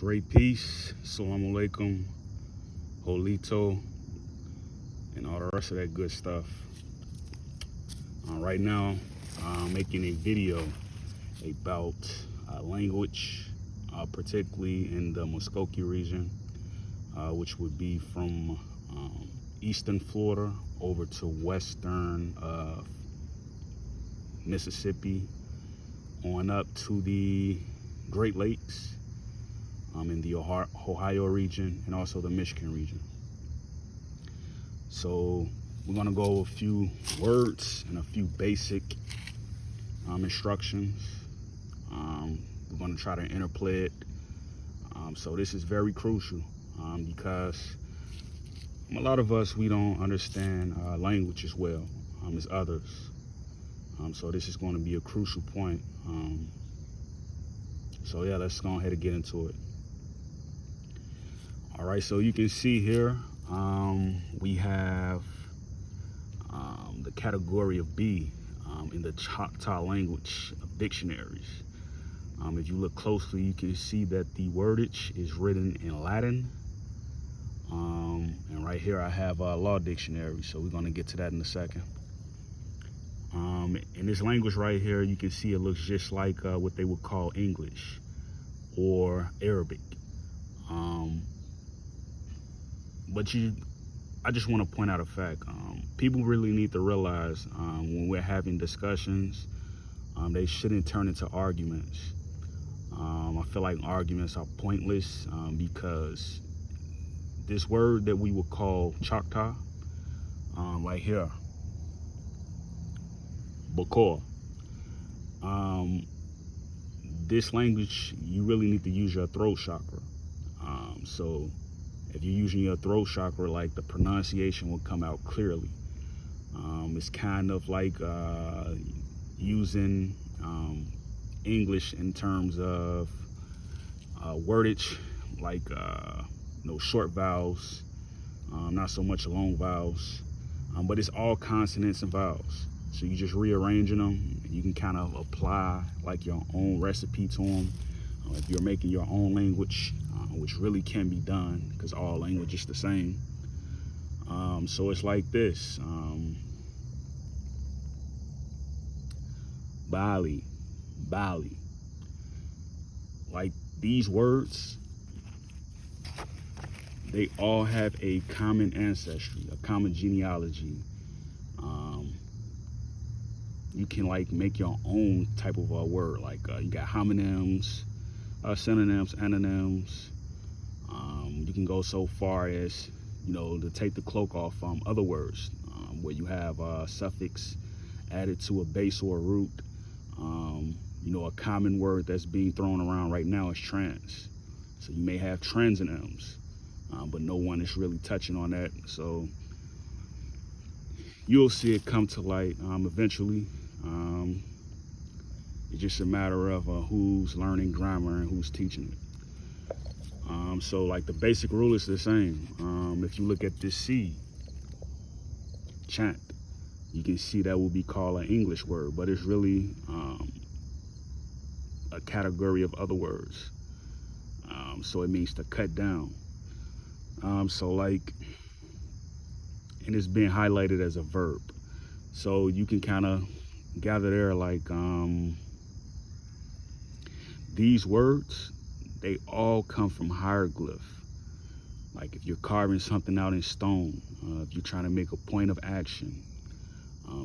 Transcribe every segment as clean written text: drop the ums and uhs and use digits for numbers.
Great peace, 𓀨🀨𓀴�, and all the rest of that good stuff. Right now, I'm making a video about language, particularly in the Muskogee region, which would be from eastern Florida over to western Mississippi, on up to the Great Lakes, in the Ohio region, and also the Michigan region. So we're gonna go over a few words and a few basic instructions. We're gonna try to interplay it. So this is very crucial because a lot of us, we don't understand language as well as others. So this is going to be a crucial point. So yeah, let's go ahead and get into it. All right, so you can see here, we have the category of B in the Choctaw language dictionaries. If you look closely, you can see that the wordage is written in Latin. And right here I have a law dictionary, so we're going to get to that in a second. In this language right here, you can see it looks just like what they would call English or Arabic. But I just want to point out a fact. People really need to realize when we're having discussions, they shouldn't turn into arguments. I feel like arguments are pointless because this word that we would call Choctaw, right here, 𓀨🀨𓀴🁀. This language, you really need to use your throat chakra. So if you're using your throat chakra, like, the pronunciation will come out clearly. It's kind of like using English in terms of wordage, like short vowels, not so much long vowels, but it's all consonants and vowels. So you just rearranging them. You can kind of apply like your own recipe to them if you're making your own language, which really can be done because all language is the same. So it's like this. Bali. Like, these words, they all have a common ancestry, a common genealogy. You can like make your own type of a word. Like you got homonyms, synonyms, antonyms. You can go so far as, to take the cloak off other words, where you have a suffix added to a base or a root. A common word that's being thrown around right now is trans. So you may have transonyms, but no one is really touching on that. So you'll see it come to light eventually. It's just a matter of who's learning grammar and who's teaching it. So like the basic rule is the same. If you look at this C, chant, you can see that will be called an English word, but it's really a category of other words. So it means to cut down. So like, and it's being highlighted as a verb. So you can kind of gather there, like, these words, they all come from hieroglyph. Like if you're carving something out in stone, if you're trying to make a point of action,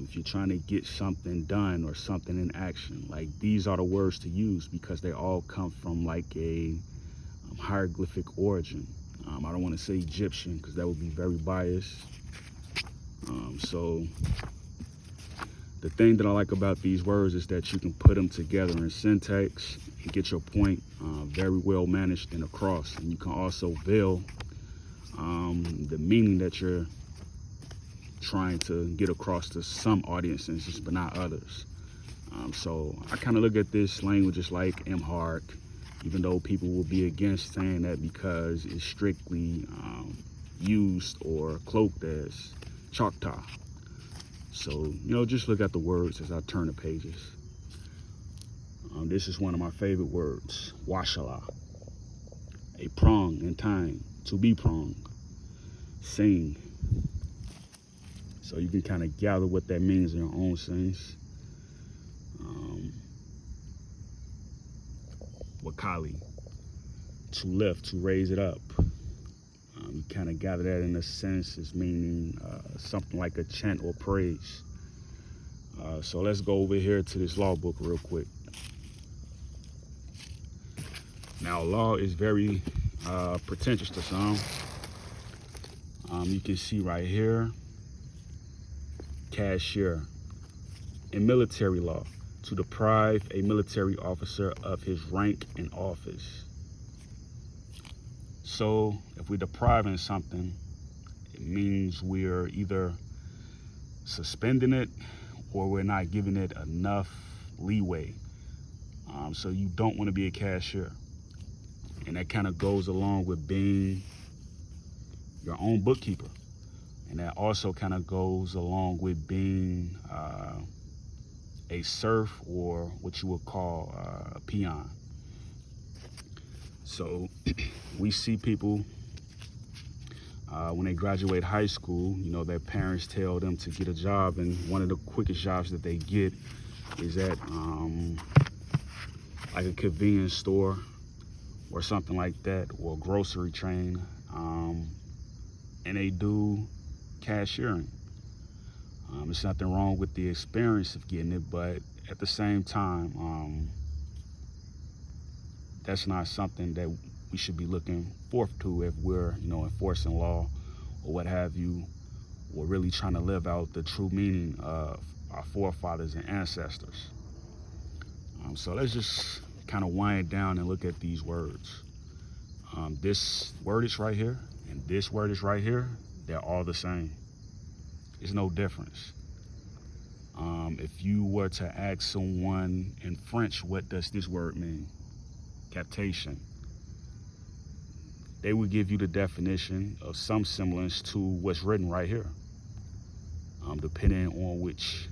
if you're trying to get something done or something in action, like, these are the words to use because they all come from like a hieroglyphic origin. I don't want to say Egyptian because that would be very biased. So the thing that I like about these words is that you can put them together in syntax and get your point very well managed and across. And you can also veil the meaning that you're trying to get across to some audiences, but not others. So I kind of look at this language as like Amharic, even though people will be against saying that because it's strictly used or cloaked as Choctaw. So, just look at the words as I turn the pages. This is one of my favorite words, 𝓀₨🀨🀨. a prong in time, to be prong, sing. So you can kind of gather what that means in your own sense. 𝓀𝓀𝓴, to lift, to raise it up. You kind of gather that in a sense as meaning something like a chant or praise. So let's go over here to this law book real quick. Now, law is very pretentious to some. You can see right here, cashier. In military law, to deprive a military officer of his rank and office. So if we're depriving something, it means we're either suspending it or we're not giving it enough leeway. So you don't want to be a cashier. And that kind of goes along with being your own bookkeeper. And that also kind of goes along with being a serf, or what you would call a peon. So we see people when they graduate high school, you know, their parents tell them to get a job, and one of the quickest jobs that they get is at like a convenience store or something like that, or a grocery chain, and they do cashiering. There's nothing wrong with the experience of getting it, but at the same time, that's not something that we should be looking forth to if we're, you know, enforcing law or what have you, or really trying to live out the true meaning of our forefathers and ancestors. So let's just kind of wind down and look at these words. This word is right here, and this word is right here. They're all the same. There's no difference. If you were to ask someone in French, what does this word mean? Captation. They would give you the definition of some semblance to what's written right here, depending on which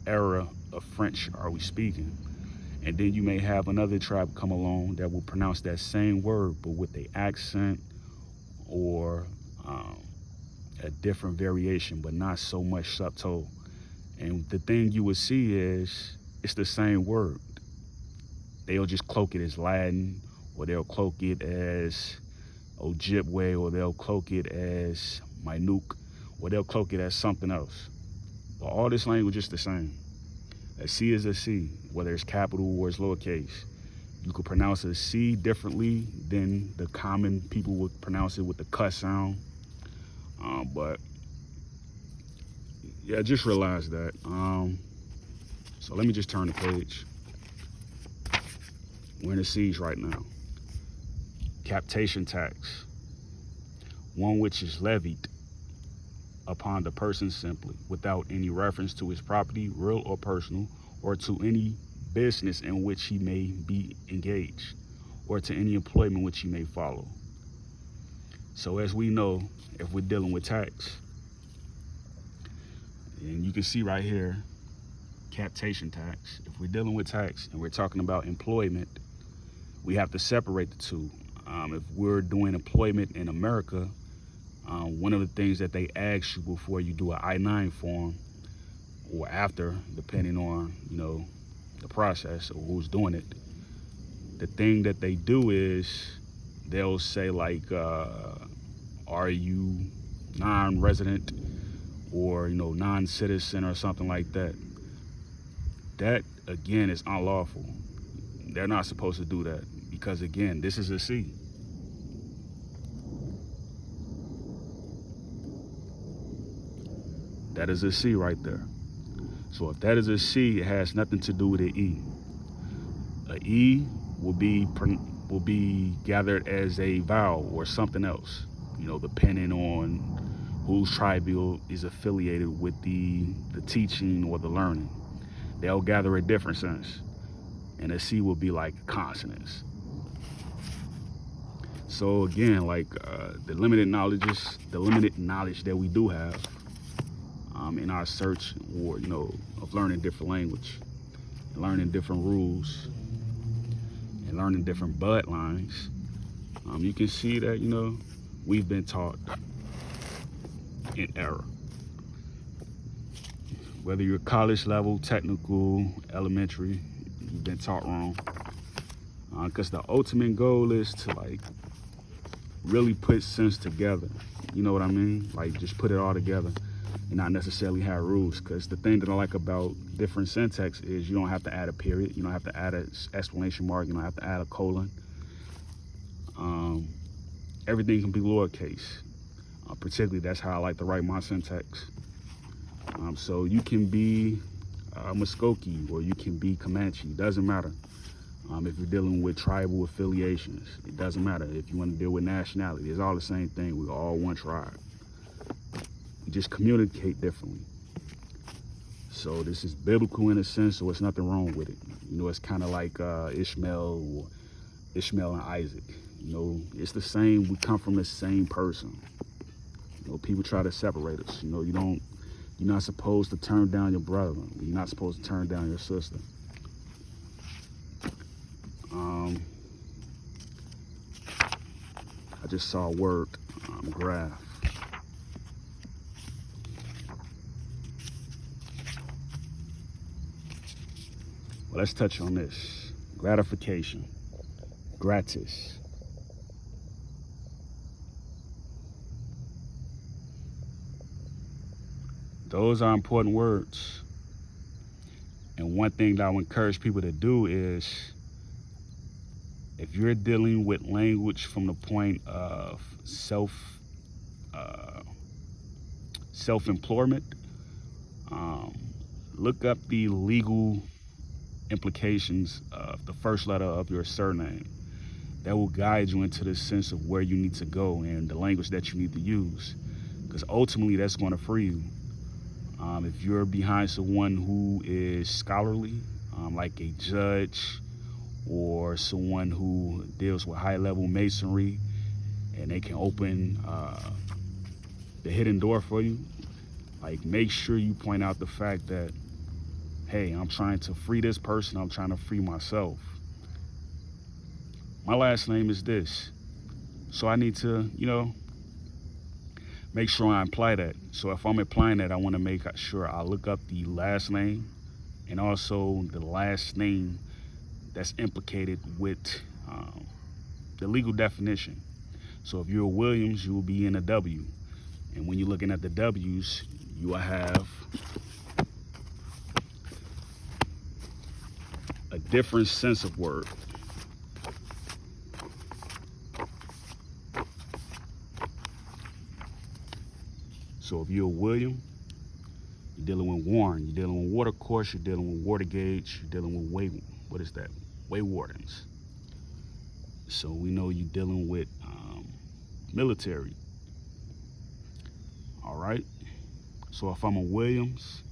era of French are we speaking. And then you may have another tribe come along that will pronounce that same word, but with the accent or a different variation, but not so much subtle. And the thing you would see is it's the same word. They'll just cloak it as Latin, or they'll cloak it as 𝓀𝓨𝓴, or they'll cloak it as 𝓀𝓨𝓴, or they'll cloak it as something else. But all this language is the same. A C is a C, whether it's capital or it's lowercase. You could pronounce a C differently than the common people would pronounce it with the cuss sound. But yeah, just realize that. So let me just turn the page. We're in the C's right now. Captation tax, one which is levied upon the person simply, without any reference to his property, real or personal, or to any business in which he may be engaged, or to any employment which he may follow. So as we know, if we're dealing with tax, and you can see right here, captation tax, if we're dealing with tax and we're talking about employment, we have to separate the two. If we're doing employment in America, one of the things that they ask you before you do an I-9 form, or after, depending on, you know, the process or who's doing it, the thing that they do is they'll say like, are you non-resident or, you know, non-citizen or something like that. That, again, is unlawful. They're not supposed to do that because, again, this is a C. That is a C right there. So if that is a C, it has nothing to do with an E. A E will be gathered as a vowel or something else, you know, depending on whose tribe is affiliated with the teaching or the learning. They'll gather a different sense. And a C will be like consonants. So again, like the limited knowledge that we do have in our search, or, you know, of learning different language, and learning different rules, and learning different bloodlines, You can see that, we've been taught in error. Whether you're college level, technical, elementary, you've been taught wrong. Because the ultimate goal is to really put sense together. You know what I mean? Just put it all together and not necessarily have rules. Because the thing that I like about different syntax is you don't have to add a period. You don't have to add an exclamation mark. You don't have to add a colon. Everything can be lowercase. Particularly, that's how I like to write my syntax. So you can be Muskogee or you can be Comanche. Doesn't matter. If you're dealing with tribal affiliations, it doesn't matter. If you want to deal with nationality, it's all the same thing. We're all one tribe. We just communicate differently. So this is biblical in a sense, so there's nothing wrong with it. It's kind of like Ishmael and Isaac. It's the same. We come from the same person. People try to separate us. You're not supposed to turn down your brother. You're not supposed to turn down your sister. I just saw a word, graph. Well, let's touch on this. Gratification. Gratis. Those are important words. And one thing that I would encourage people to do is, if you're dealing with language from the point of self-employment, look up the legal implications of the first letter of your surname. That will guide you into the sense of where you need to go and the language that you need to use. Because ultimately, that's going to free you. If you're behind someone who is scholarly, like a judge, or someone who deals with high-level masonry, and they can open the hidden door for you, make sure you point out the fact that, hey, I'm trying to free this person, I'm trying to free myself. My last name is this, so I need to, make sure I apply that. So if I'm applying that, I want to make sure I look up the last name and also the last name that's implicated with the legal definition. So if you're Williams, you will be in a W. And when you're looking at the W's, you will have a different sense of word. So if you're William, you're dealing with Warren, you're dealing with water course, you're dealing with water gauge, you're dealing with way wardens. So we know you're dealing with military. All right. So if I'm a Williams,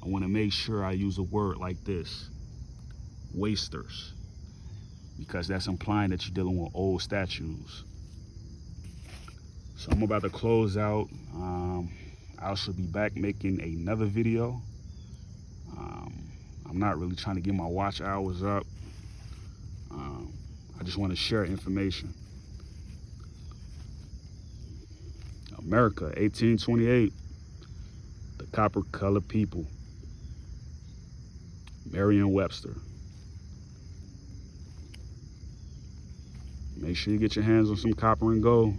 I want to make sure I use a word like this, wasters, because that's implying that you're dealing with old statues. So I'm about to close out. I should be back making another video. I'm not really trying to get my watch hours up. I just want to share information. America, 1828, the copper-colored people. Merriam-Webster. Make sure you get your hands on some copper and gold.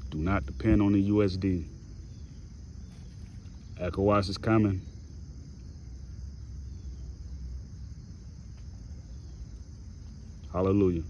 Do not depend on the USD. ECOWAS is coming. Hallelujah.